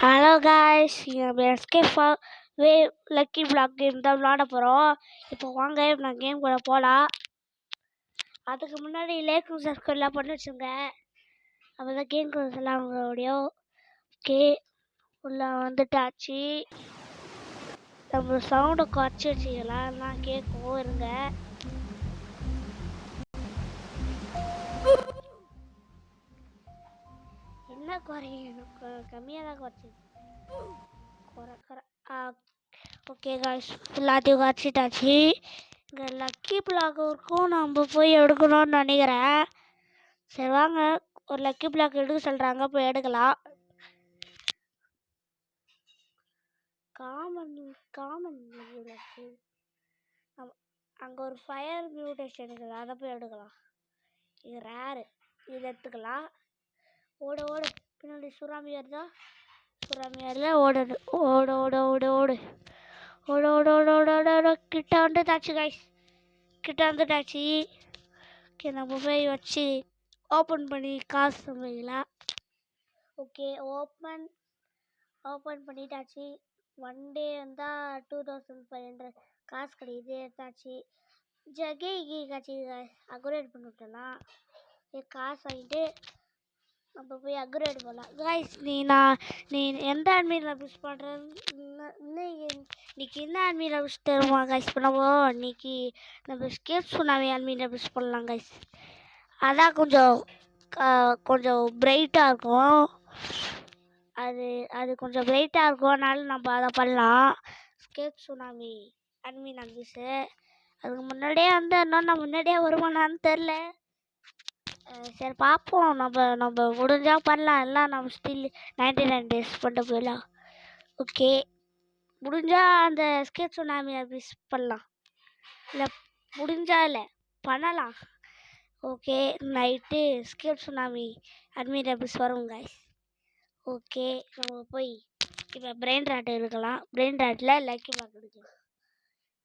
Hello guys, நம்ம escape வே lucky black game தான் விளாட போகிறோம். இப்போ வாங்க நான் கேம் கூட போகலாம். அதுக்கு முன்னாடி லேக்கும் சர்க்கிள்லாம் பண்ணி வச்சுங்க. அப்போ தான் கேம் கூட சொல்லலாம் உங்களுடைய. ஓகே, உள்ளே வந்துட்டாச்சு. நம்ம சவுண்டை குறைச்சி வச்சுக்கலாம், நான் கேட்கும் இருங்க. என்ன குறையும், கம்மியாக தான் குறைச்சி குறை. ஓகே காய்ஸ், எல்லாத்தையும் குறைச்சிட்டாச்சு. இங்கே லக்கி பிளாக் இருக்கும், நம்ம போய் எடுக்கணும்னு நினைக்கிறேன். சரி வாங்க, ஒரு லக்கி பிளாக் எடுக்க சொல்கிறாங்க, போய் எடுக்கலாம். காமன் அங்கே ஒரு ஃபயர் மியூட்டேஷன் இருக்குது, அதை போய் எடுக்கலாம். இது ரேரு, இது எடுத்துக்கலாம். ஓடு பின்னாடி சுறாமி வருதா? சுறாமி வரல, ஓடு ஓடு ஓடு ஓடு ஓடு ஓடு ஓடு ஓடு ஓடு ஓடு ஓடு கிட்ட வந்துட்டாச்சு கைஸ், கிட்ட வந்துட்டாச்சு. ஓகே, நம்ம போய் வச்சு ஓப்பன் பண்ணி காசு சமைக்கலாம். ஓகே, ஓப்பன் பண்ணிட்டாச்சு. ஒன் டே வந்தால் 2500 காசு கிடையாது, எடுத்தாச்சு. ஜகே காட்சி அக்ரேட் பண்ணி விட்டலாம். காசு வாங்கிட்டு நம்ம போய் அக்ரேட் பண்ணலாம். காய்ஸ், நீ எந்த அட்மினில் புஷ் பண்ணுறேன்னு இன்னைக்கு என்ன அட்மினில் புஷ் தருமா காய்ஸ் பண்ணுவோம். இன்னைக்கு நம்ம ஸ்கேப் சுனாமி அட்மினில் புஷ் பண்ணலாம் காய்ஸ். அதான் கொஞ்சம் பிரைட்டாக இருக்கும். அது கொஞ்சம் பிரைட்டாக இருக்கும், அதனால நம்ம அதை பண்ணலாம். ஸ்கேப் சுனாமி அட்மின் அபிஸு அதுக்கு முன்னாடியே நான் முன்னாடியே வருமானான்னு தெரில. சரி பார்ப்போம், நம்ம முடிஞ்சால் பண்ணலாம். எல்லாம் நம்ம ஸ்டில் 99 days பண்ணிட்டு போயிடலாம். ஓகே, முடிஞ்சால் அந்த ஸ்கேப் சுனாமி அபிஸ் பண்ணலாம், இல்லை இல்லை பண்ணலாம். ஓகே, நைட்டு ஸ்கேப் சுனாமி அட்மின் அபிஸ் வரும் காய்ஸ். ஓகே, நம்ம போய் இப்போ பிரெயின் ராட் எடுக்கலாம். பிரெயின் ராட்டில் லக்கி பிளாக் எடுக்கலாம்.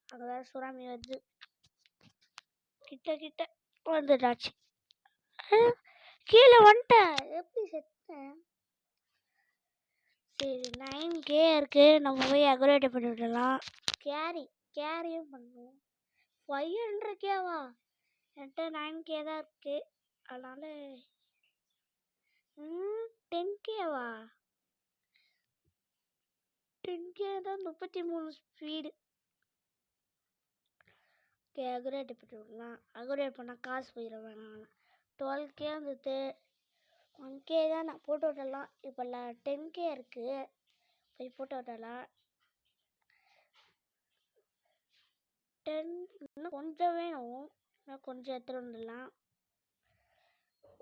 அங்கே வேறு சுறாமி வந்து கிட்ட வந்துட்டாச்சு. கீழே வந்துட்டேன், எப்படி செத்தேன்? சரி, 9K இருக்கு, நம்ம போய் அக்ரேட் பண்ணி விடலாம். கேரியும் பண்ணுவோம். 500Kவா? என்கிட்ட 9K தான் இருக்கு, அதனால 10Kவா? 10K தான், 33 ஸ்பீடு. ஓகே, அக்ரேட் பண்ணி விடலாம். அக்ரேட் பண்ணால் காசு போயிடும் வேணாம். 12K வந்துட்டு 1K தான் நான் போட்டு விடலாம். இப்போ 10K இருக்குது, போய் போட்டு விடலாம். 10 இன்னும் கொஞ்சம் வேணும், இன்னும் கொஞ்சம் எடுத்துகிட்டு வந்துடலாம்.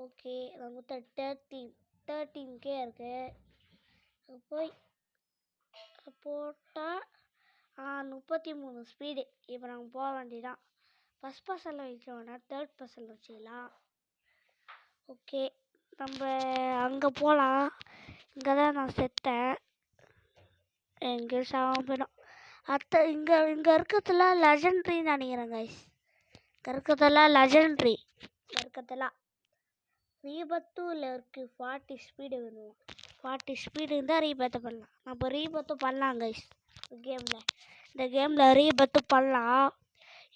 ஓகே, நம்மகிட்ட 13K இருக்குது. போய் போட்டால் 33 ஸ்பீடு. இப்போ நாங்கள் போக வேண்டியதான். ஃபஸ்ட் பர்சனில் வைக்க வேண்டாம், தேர்ட் பர்சனில் வச்சுக்கலாம். ஓகே, நம்ம அங்கே போகலாம். இங்கே தான் நான் செத்தேன், எங்கே சாம போயிடும். இங்கே இருக்கிறதுலாம் லெஜெண்ட்ரின்னு நினைக்கிறேன் கைஸ். இங்கே இருக்கிறதெல்லாம் லெஜெண்ட்ரி. இருக்கிறதெல்லாம் ரீபத்தும் இருக்குது. 40 ஸ்பீடு வேணும். 40 ஸ்பீடு இருந்தால் ரீபத்தை பண்ணலாம். நம்ம ரீபத்தும் பண்ணலாம் கைஸ். இந்த கேமில் ரீபத்தும் பண்ணலாம்.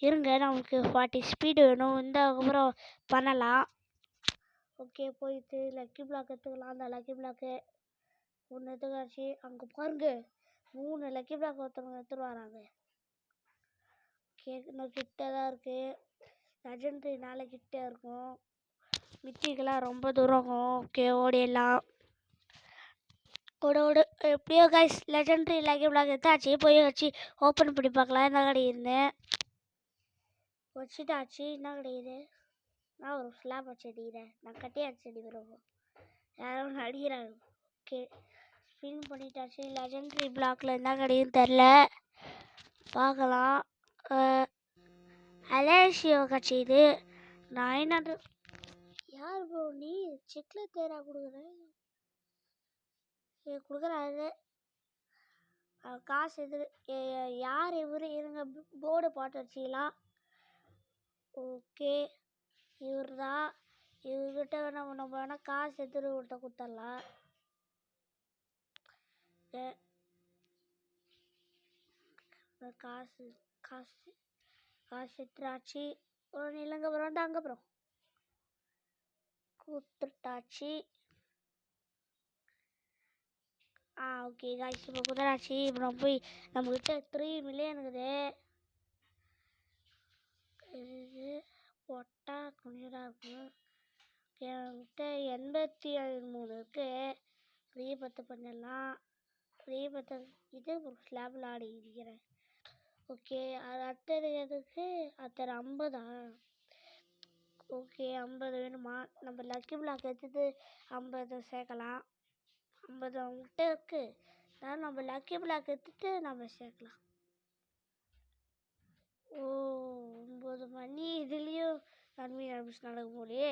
இருங்க, நமக்கு 40 ஸ்பீடு வேணும், இந்த அப்புறம் பண்ணலாம். ஓகே, போயிட்டு லக்கி பிளாக் எடுத்துக்கலாம். அந்த லக்கி பிளாக்கு ஒன்று எடுத்துக்காச்சு. அங்கே பாருங்க, 3 லக்கி பிளாக் ஒருத்தவங்க எடுத்துகிட்டு வராங்க. ஓகே, இன்னும் கிட்ட தான் இருக்குது. லெஜெண்ட்ரினால கிட்டே இருக்கும், மித்திக்கெல்லாம் ரொம்ப தூரம் இருக்கும். ஓகே, ஓடிடலாம். ஓடு எப்படியோ கைஸ் லெஜெண்ட்ரி லக்கி பிளாக் எடுத்தாச்சு. போய் வச்சு ஓப்பன் பண்ணி பார்க்கலாம் என்ன கிடையாது. வச்சுட்டாச்சு. என்ன கிடையாது? நான் ஒரு ஸ்லாப் வச்சு அடிக்கிறேன், நான் கட்டியாச்சு அடி வரும், யாரும் அடிக்கிறாங்க. Okay, spin பண்ணிட்டாச்சு. லெஜெண்ட்ரி பிளாக்ல என்ன கிடைக்குன்னு தெரில, பார்க்கலாம். அலேஷியோ கட்சி இது 900. யார் ப்ரோ நீ? செக்கில் தேரா கொடுக்குறாரு காசு. யார் இவர்? இருங்க, போர்டு போட்டு வச்சிக்கலாம். ஓகே, இவர் தான். இவர்கிட்ட நம்ம வேணால் காசு எடுத்துகிட்டு கொடுத்துடலாம். இருக்கு. காசு காசு காசு எடுத்துட்டாச்சு. ஒரு நிலங்க அப்புறம் அங்கே அப்புறம் கொடுத்துட்டாச்சு. ஓகே காய்ஸ், இப்போ குதிராச்சு. இப்போ நம்ம போய் நம்மக்கிட்ட 3 மில்லியன் இருக்குது. இது போட்டா கொஞ்சம் இருக்கும். என்கிட்ட 83 இருக்கு. ஃப்ரீ 10 பண்ணிடலாம். ஃப்ரீ 10 இது ஸ்லாபில் ஆடி இருக்கிறேன். ஓகே, அது அத்தனை எதுக்கு? அத்தனை 50. ஓகே, 50 வேணுமா? நம்ம லக்கி பிளாக் எடுத்துட்டு 50 சேர்க்கலாம். 50 அவங்ககிட்ட இருக்கு. அதனால் நம்ம லக்கி பிளாக் எடுத்துட்டு நம்ம சேர்க்கலாம். 9 மணி இதுலேயும் நன்மை நடக்க போலையே.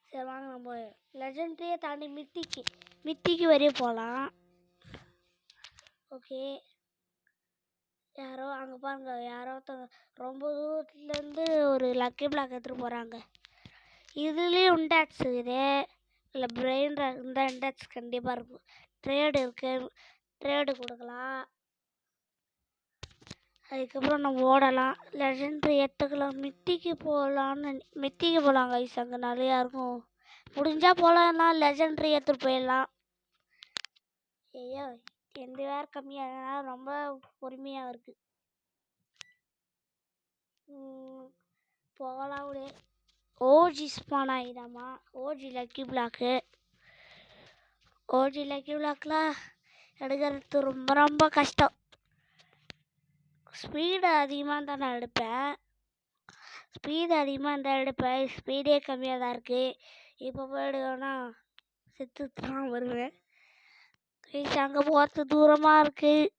சரி வாங்க, நம்ம லெஜண்ட்ரியே தாண்டி மித்திக்கு வரையும் போகலாம். ஓகே, யாரோ அங்கே பாருங்க, யாரோ ரொம்ப தூரத்துலேருந்து ஒரு லக்கி பிளாக் எடுத்துகிட்டு போகிறாங்க. இதுலேயும் இண்டாக்ஸ் இருக்குது. இல்லை பிரெயின் இந்த இண்டாக்ஸ் கண்டிப்பாக இருக்கும். ட்ரேடு இருக்குது, ட்ரேடு கொடுக்கலாம். அதுக்கப்புறம் நம்ம ஓடலாம். லெஜண்ட்ரி எடுத்துக்கலாம். மித்திக்கு போகலாம் கைஸ். அங்கே நிறையா இருக்கும். முடிஞ்சால் போகலான்னா லெஜண்ட்ரி எடுத்துகிட்டு போயிடலாம். ஐயோ, எந்த வேறு கம்மியாக ரொம்ப பொறுமையாக இருக்குது. போகலாம். ஒரு ஓஜி ஸ்பான் ஆகிடாமா? OG lucky block. OG lucky பிளாக்லாம் எடுக்கிறது ரொம்ப ரொம்ப கஷ்டம். ஸ்பீடு அதிகமாக தான் நான் எடுப்பேன். ஸ்பீடே கம்மியாக தான் இருக்குது. இப்போ போயிடுவேன்னா செத்து தான் வருவேன். அங்கே போகிறது தூரமாக இருக்குது.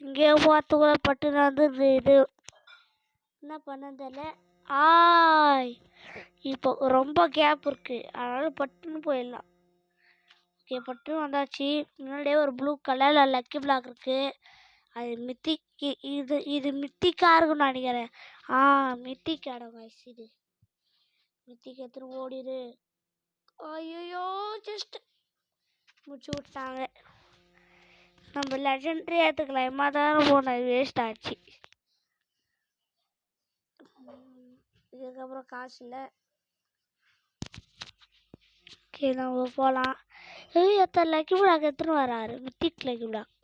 இங்கேயே போகிறதுக்குள்ள பட்டு வந்து இது என்ன பண்ணது தெரியல. இப்போ ரொம்ப கேப் இருக்குது. அதனால் பட்டுன்னு போயிடலாம். ஓகே, பட்டுன்னு வந்தாச்சு. முன்னாடியே ஒரு ப்ளூ கலரில் லக்கி பிளாக் இருக்குது. அது மித்திக்கு இது மித்திக்காக இருக்குன்னு நினைக்கிறேன். மித்திக் இடம் கைஸ். இது மித்திக்கு எடுத்துட்டு ஓடிடு. ஐயோ, ஜஸ்ட் முடிச்சு விட்டாங்க. நம்ம லெஜண்ட்ரி ஏற்றுக்கலாம். எம்மாதாரம் போனது வேஸ்ட் ஆச்சு. இதுக்கப்புறம் காசு இல்லை. ஓகே, நம்ம போகலாம். எத்தனை லக்கி பிளாக் எடுத்துன்னு வராரு? மித்திக் லக்கி பிளாக்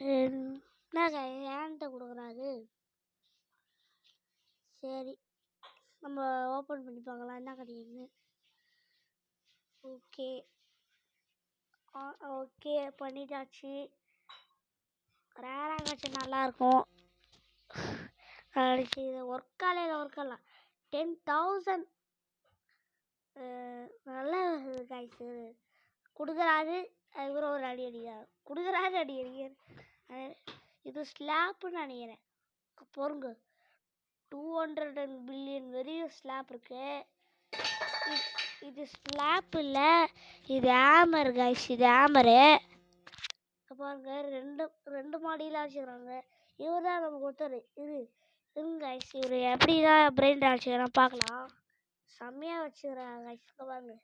என்னங்க ஏன்ட்ட கொடுக்குறாரு? சரி, நம்ம ஓப்பன் பண்ணி பார்க்கலாம் என்ன கிடைக்குதுன்னு. ஓகே பண்ணிட்டாச்சு. ரேராக வச்சு நல்லாயிருக்கும். அடிச்சு இது ஒர்க்காலாம் 10,000 நல்லா காய்ச்சி கொடுக்குறாரு. அதுக்கப்புறம் ஒரு அடி அடிக்கிறார். கொடுக்குறாரு, அடி அடிக்கிறார். இது ஸ்லாப்புன்னு நினைக்கிறேன். பொறுங்க, 200 பில்லியன் வரையும் ஸ்லாப் இருக்கு. இது ஸ்லாப் இல்லை, இது ஹேமர் காய்ஸ். இது ஹேமரு பாருங்க. ரெண்டு மாடியில் வச்சுக்கிறாங்க. இவர் தான் நம்ம கொடுத்தாரு. காய்ஸ், இவர் எப்படிதான் பிரெயின் அடிச்சுக்கிறான் பார்க்கலாம். செம்மையாக வச்சுக்கிறாங்க காய்ஸ். பாருங்க,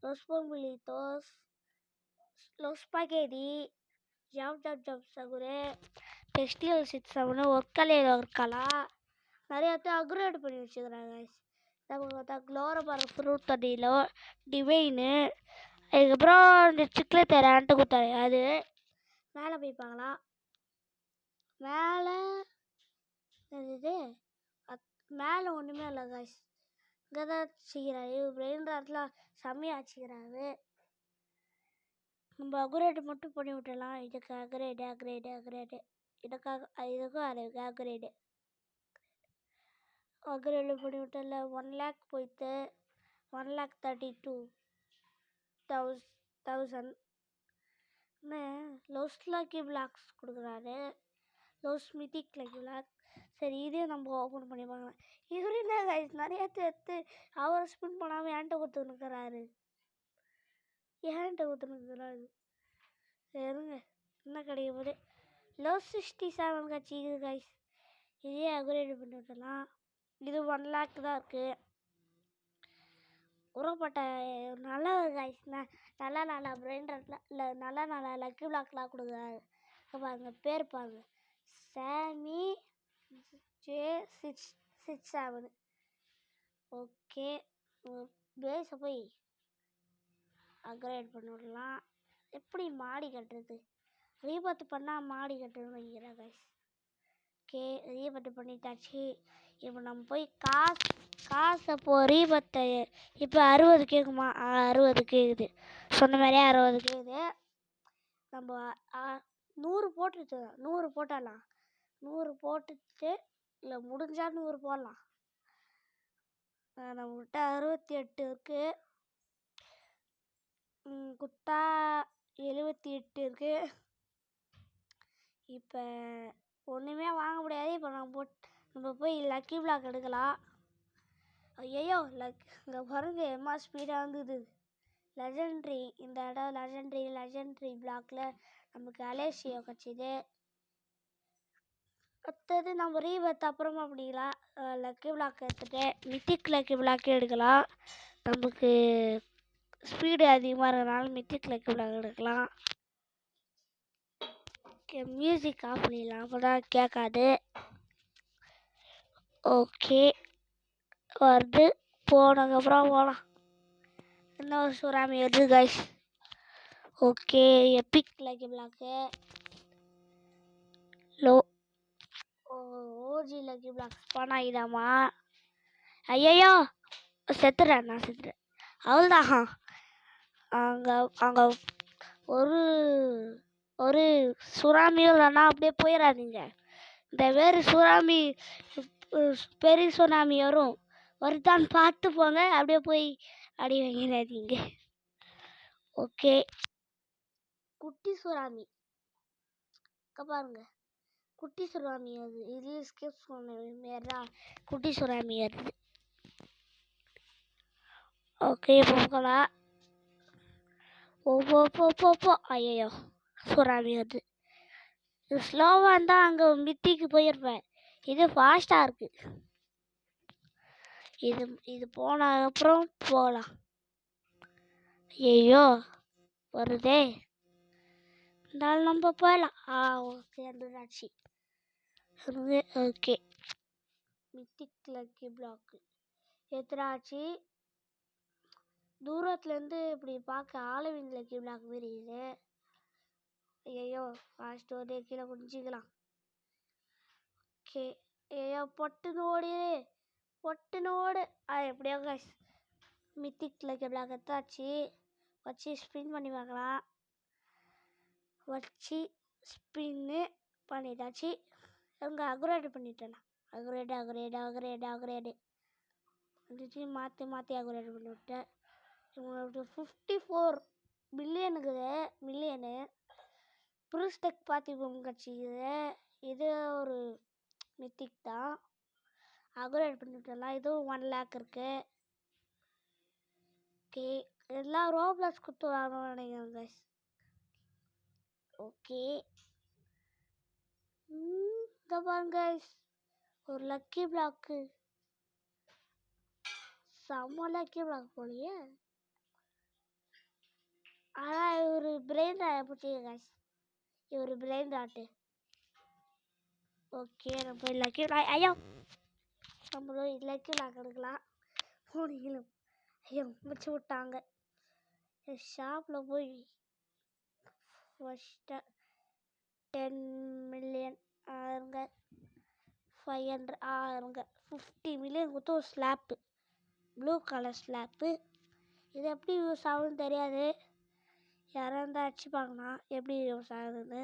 லோஸ் பொம்பிலித்தோஸ், லோஸ் பாக்கேதி, ஜாப் சகுரே, டெஸ்டியல் 6 ஒர்க்கலாம். நிறைய அக்ரேட் பண்ணி வச்சுக்கிறாங்க காய்ஸ். நம்ம பார்த்தா க்ளோரபார் ஃப்ரூட் தண்ணியில் டிவைனு. அதுக்கப்புறம் இந்த சிக்கில் தரான்ட்டு கொடுத்தாரு. அது மேலே போய் பார்க்கலாம். மேலே ஒன்றுமே இல்லை காய்ஸ். இங்கே தான் வச்சுக்கிறாரு. பிரெயின் ராட்லாம் செம்மையாக வச்சுக்கிறாரு. நம்ம அக்ரேடு மட்டும் பண்ணி விட்டுடலாம். இதுக்கு அக்ரேடு இதுக்கும் அக்ரேடு பண்ணி விட்டல. 1 lakh போயிட்டு 1,32,000 லோஸ் லக்கி பிளாக்ஸ் கொடுக்குறாரு. Loss mythic lucky block. சரி, இதே நம்ம ஓப்பன் பண்ணி பார்க்கலாம். இவரு என்ன கைஸ் நிறைய எடுத்து அவரை ஸ்பின் பண்ணாமல் ஏன்ட்ட கொடுத்துருக்கிறாரு. சரிங்க, என்ன கிடைக்கும் போது லோஸ் 67 கட்சிக்குது கைஸ். இதே அக்ரேட் பண்ணி விட்டலாம். இது 1 lakh தான் இருக்குது. உருவப்பட்ட நல்ல கைஸ் நல்லா நல்லா பிரெயின்ல இல்லை நல்லா நல்லா லக்கி பிளாக்லாம் கொடுக்குறாரு. பாருங்க பேர் பாருங்க சாமி J667. ஓகே பேஸை போய் அப்கிரேட் பண்ணி விடலாம். எப்படி மாடி கட்டுறது? ரீபர்த் பண்ணால் மாடி கட்டணும்னு வைக்கிறேன் கைஸ். Okay Rebirth பண்ணிட்டாச்சு. இப்போ நம்ம போய் காசு அப்போ ரீபர்த்தை இப்போ 60 கேட்குமா? 60 கேட்குது. சொன்ன மாதிரியே 60 கேட்குது. நம்ம 100 போட்டுட்டு 100 போட்டாலாம். 100 போட்டுட்டு இல்லை முடிஞ்சால் 100 போடலாம். நம்மகிட்ட 68 இருக்கு. குத்தா 78 இருக்கு. இப்போ ஒன்றுமே வாங்க முடியாது. இப்போ நம்ம போய் லக்கி பிளாக் எடுக்கலாம். ஐயோ இங்கே பாருங்க எம்மா ஸ்பீடாக வந்துது. லெஜெண்ட்ரி இந்த இடம் லெஜெண்ட்ரி பிளாக்கில் நமக்கு அலேசியோ கிடச்சிது. அடுத்தது நம்ம ரீபர்த் அப்புறமா பண்ணிக்கலாம். லக்கி பிளாக் எடுத்துகிட்டு மித்திக் லக்கி பிளாக் எடுக்கலாம். நமக்கு ஸ்பீடு அதிகமாக இருக்கிறதுனால மித்திக் லக்கி பிளாக் எடுக்கலாம். மியூசிக் ஆஃப் பண்ணிடலாம், அப்போ தான் கேட்காது. ஓகே வருது. போனதுக்கப்புறம் போகலாம். இன்னொரு சுறாமி வருது guys. Okay epic lucky block OG lucky block spawn ஆகிதாமா? ஐயோ செத்துறேன். அவ்வளோதான். அங்கே ஒரு சுறாமியும் இல்லைன்னா அப்படியே போயிடாதீங்க. இந்த வேறு சுறாமி பெரிய சுனாமி வருதான்னு பார்த்து போங்க. அப்படியே போய் அடி வைங்காதீங்க. ஓகே குட்டி சுறாமி பாருங்க. குட்டி சுறாமி அது இது ஸ்கிப் மாரிடா. குட்டி சுறாமி வருது. ஓகே போகலாம். போ. ஐயோ சுறாமி வருது. இது ஸ்லோவாக இருந்தால் அங்கே மித்திக்கு போயிருப்பேன். இது ஃபாஸ்ட்டாக இருக்கு. இது போன அப்புறம் போகலாம். ஐயோ வருதே. இருந்தாலும் நம்ம போயிடலாம். ஓகே வந்துடாச்சு. ஓகே மித்திக் லக்கி பிளாக்கு எத்தனாச்சு. தூரத்துலேருந்து இப்படி பார்க்க ஆலவின் லக்கி பிளாக் மாரி இது. ஐயோ ஃபாஸ்ட் ஓடி கீழே குடிச்சிக்கலாம். ஓகே ஐயோ பொட்டுன்னு ஓடு. எப்படியோ கைஸ் மித்திக் லக்கி பிளாக் எடுத்தாச்சு. வச்சு ஸ்பின் பண்ணி பார்க்கலாம். வச்சு ஸ்பின்னு பண்ணிட்டாச்சு. இவங்க அக்ரேட் பண்ணிட்டேன். அக்ரேடு வந்துச்சு. மாற்றி அக்ரேட் பண்ணி விட்டேன். இவங்களோட 54 மில்லியனு ப்ரூஸ்டெக் பார்த்திபம் கிடச்சிக்குது. இது ஒரு மித்திக் தான். அக்ரேட் பண்ணிவிட்டலாம். இதுவும் 1 லேக் இருக்கு. ஓகே எல்லாம் ரோப்ளஸ் கொடுத்து வாங்கணும்னு நினைக்கிறேன் கைஸ். ஓகே இங்கே பாருங்க கைஸ் ஒரு லக்கி பிளாக்கு. செம்ம லக்கி பிளாக் போலியே. ஆனால் இவர் பிரெயின் பிடிச்சிங்க கைஸ். இவர் பிரெயின் டாட்டு. ஓகே நம்ம போய் லக்கி பிளாக். ஐயோ நம்ம போய் லக்கி பிளாக் எடுக்கலாம். போனீங்களும் ஐயோ முடிச்சு விட்டாங்க. ஷாப்பில் போய் ஃபஸ்ட்டு 10 மில்லியன் ஆறுங்க. 500 ஆறுங்க. 50 மில்லியன் கொடுத்து ஒரு ஸ்லாப்பு, ப்ளூ கலர் ஸ்லாப்பு. இது எப்படி யூஸ் ஆகுதுன்னு தெரியாது. யாராக இருந்தால் அடிச்சு பார்க்கலாம் எப்படி யூஸ் ஆகுதுன்னு.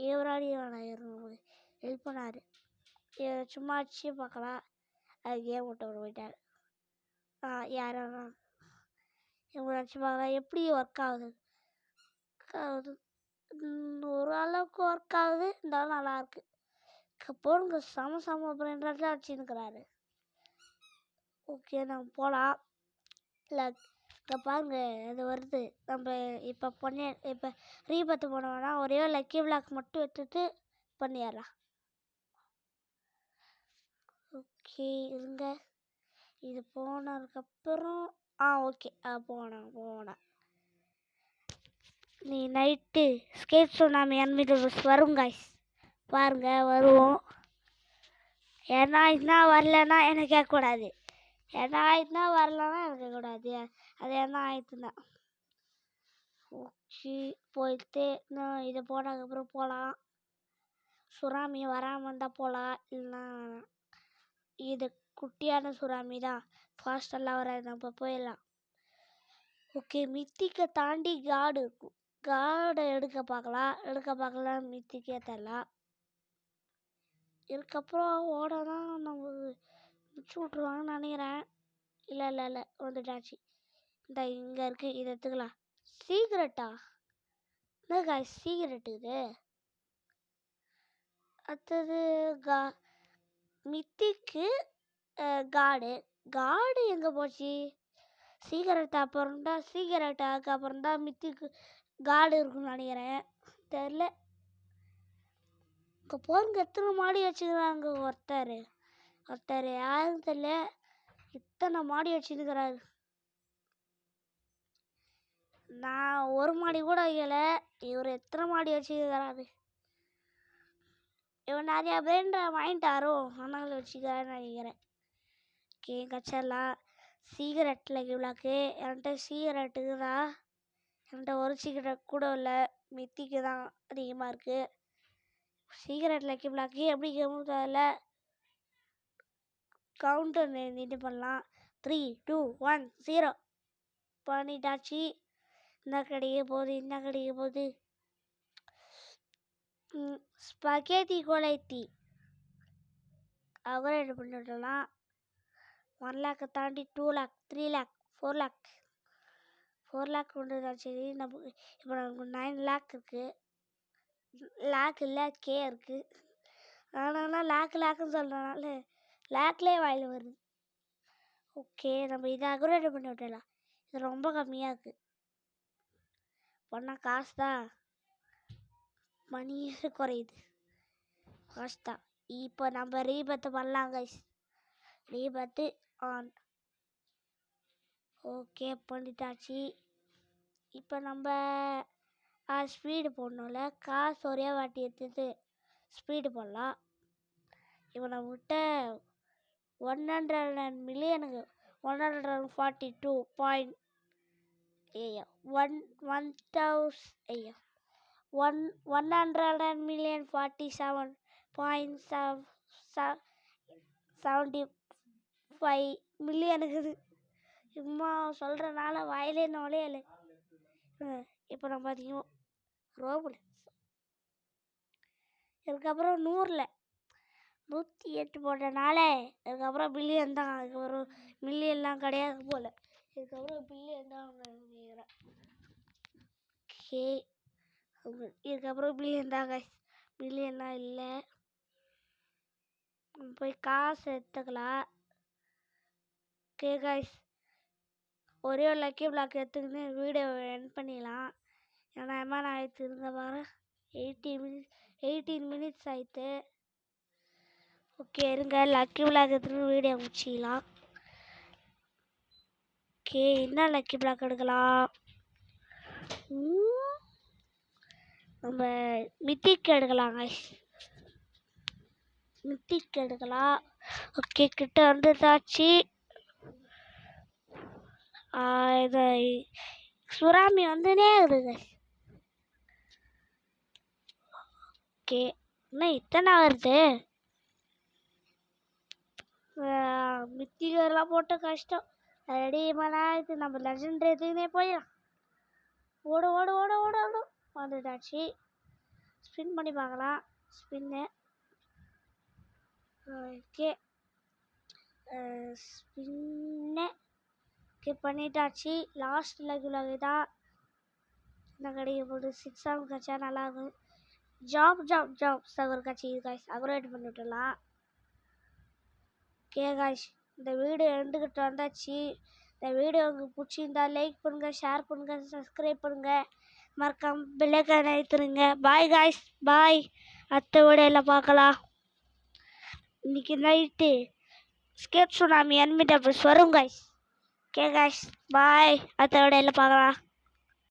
இவராடி ஹெல்ப் பண்ணார். சும்மா அடிச்சு பார்க்கலாம். அது கேம் விட்டு போயிட்டார். யாரும் இவங்க அடிச்சு பார்க்கலாம் எப்படி ஒர்க் ஆகுது. ஒரு அளவுக்கு ஒர்க் ஆகுது. இருந்தாலும் நல்லாயிருக்கு. போடுங்க சம பிரெண்டாக அடிச்சுன்னுக்கிறாரு. ஓகே நம்ம போகலாம். இல்லை இங்கே பாருங்க அது வருது. நம்ம இப்போ ரீபர்த் போனோம்னா ஒரே லக்கி பிளாக் மட்டும் எடுத்துட்டு பண்ணிடலாம். ஓகே இருங்க இது போனதுக்கப்புறம் ஓகே போனேன். நீ நைட்டு ஸ்கேட் சுனாமி அன்மிட்டபிள்ஸ் வரும் காய்ஸ், பாருங்க வருவோம். ஏன்னா இதுதான் வரலன்னா எனக்கு கேட்கக்கூடாது, ஏன்னா இதுதான் வரலன்னா எனக்கு கேட்கக்கூடாது. அது என்ன ஆயிடுச்சுன்னா ஓகே போயிட்டு நான் இதை போனதுக்கப்புறம் போகலாம். சுறாமி வராமல் இருந்தால் போகலாம், இல்லைன்னா இது குட்டியான சுறாமி தான், ஃபாஸ்டெல்லாம் வராது, நம்ம போயிடலாம். ஓகே மித்திக்கை தாண்டி காடு இருக்கும், காடை எடுக்க பார்க்கலாம் மித்திக்கே தரலாம். இதுக்கப்புறம் ஓடதான் நம்ம முடிச்சு விட்ருவாங்கன்னு நினைக்கிறேன். இல்லை வந்துட்டாச்சு. இந்த இங்கே இருக்குது, இதை எடுத்துக்கலாம். சீக்ரெட்டா என்ன காய் சீக்ரெட் இது? அடுத்தது மித்திக்கு காடு எங்கே போச்சு? சீக்கிரட்டாக்கு அப்புறம் தான் மித்திக்கு காடு இருக்குன்னு நினைக்கிறேன், தெரில. இங்கே போங்க எத்தனை மாடி வச்சுக்கிறாங்க, ஒருத்தர் யாரும் தெரியல, இத்தனை மாடி வச்சுருக்கிறாரு. நான் ஒரு மாடி கூட வைக்கல, இவர் எத்தனை மாடி வச்சுக்கிறாரு. இவன் நிறையா பேர் வாங்கிட்டாரோ, அதனால வச்சுக்கிறான்னு நினைக்கிறேன். கச்சலாம் சீக்கிரட் லக்கி பிளாக்கு, என்கிட்ட சீக்கிரட்டுக்கு தான், என்கிட்ட ஒரு சீக்கிரட் கூட இல்லை, மித்திக்கு தான் அதிகமாக இருக்குது. சீக்கிரட் லக்கி பிளாக்கு எப்படி கேமும் தெரியல. கவுண்டர் இது பண்ணலாம். 3 2 1 0 பண்ணிட்டாச்சு. இந்த கிடைக்க போகுது ஸ்பகேத்தி கொலைத்தி அப்கிரேட் பண்ணிவிடலாம். 1 lakh தாண்டி 2 lakh 3 lakh 4 lakh கொண்டுதாச்சு. நம்ம இப்போ நமக்கு 9 lakh இருக்குது, லேக் இல்லை கே இருக்குது. ஆனால் லேக்குன்னு சொல்கிறனால லேக்லேயே வாயில் வருது. ஓகே நம்ம இதை அப்கிரேட் பண்ணி விட்டுடலாம், இது ரொம்ப கம்மியாக இருக்குது. பண்ணால் காசு தான், மணியே குறையுது, காசு தான். இப்போ நம்ம ரீபத்து பண்ணலாம் கைஸ், ரீபத்து ஆன். ஓகே பண்ணிட்டாச்சு. இப்போ நம்ம ஸ்பீடு போடணும்ல, காசு ஒரே வாட்டி எடுத்துட்டு ஸ்பீடு போடலாம். இப்போ நம்மகிட்ட 100 மில்லியனுக்கு 142 பாயிண்ட் 100,047,75 மில்லியனுக்கு. சும்மா சொல்கிறனால வாயிலே நுழையலை. இப்போ நம்ம அதிகம் ரோபில் இதுக்கப்புறம் 108 போட்டனால இதுக்கப்புறம் பில்லியன் தான். அதுக்கப்புறம் மில்லியன்லாம் கிடையாது போல், இதுக்கப்புறம் பில்லியன் தான் நினைக்கிறேன். ஓகே இதுக்கப்புறம் பில்லியன் தான் கைஸ், பில்லியன்லாம் இல்லை. போய் காசு எடுத்துக்கலாம். ஓகே கைஸ் ஒரே ஒரு லக்கி பிளாக் எடுத்துக்கின்னு வீடியோ எண்ட் பண்ணிடலாம். ஏன்னா எம்மா ஆயிடுச்சு, இருங்க பாரு 18 மினிட்ஸ் ஆயிடுத்து. ஓகே இருங்க லக்கி பிளாக் எடுத்துன்னு வீடியோ முடிச்சிக்கலாம். ஓகே என்ன லக்கி பிளாக் எடுக்கலாம்? நம்ம மித்திக் எடுக்கலாம் கைஸ், மித்திக் எடுக்கலாம். ஓகே கிட்ட வந்துதாச்சு. இது சுறாமி வந்துனே இருக்குது. ஓகே என்ன இத்தனை வருது, மித்திகரெலாம் போட்டு கஷ்டம். ரெடி இது நம்ம லெஜண்ட் எதுக்குன்னே போயிடலாம். ஓடு ஓடு ஓடு ஓடு ஓடு வந்துட்டாச்சு. ஸ்பின் பண்ணி பார்க்கலாம், ஸ்பின்னு. ஓகே ஸ்பின்னு ஓகே பண்ணிட்டாச்சு. லாஸ்ட் லகு தான் இந்த கடையை போட்டு 6 ஆம் கச்சா நல்லாயிருக்கும். ஜாப் சகர் கட்சி காய்ஸ் அப்கிரேட் பண்ணி விட்டுடலாம். ஓகே காய்ஸ் இந்த வீடியோ எண்டுக்கிட்ட வந்தாச்சு. இந்த வீடியோ உங்களுக்கு பிடிச்சிருந்தா லைக் பண்ணுங்கள், ஷேர் பண்ணுங்கள், சப்ஸ்கிரைப் பண்ணுங்கள், மறக்காம பெல் ஐகானை அழுத்துருங்க. பாய் காய்ஸ், பாய். அடுத்த வீடியோவில் பார்க்கலாம். இன்றைக்கி நைட்டு ஸ்கேட் சுனாமி என்மி டபுள்ஸ் வரும் கைஸ். ஓகே கைஸ் பாய், அடுத்த வீடியோவில் பார்க்கலாம்.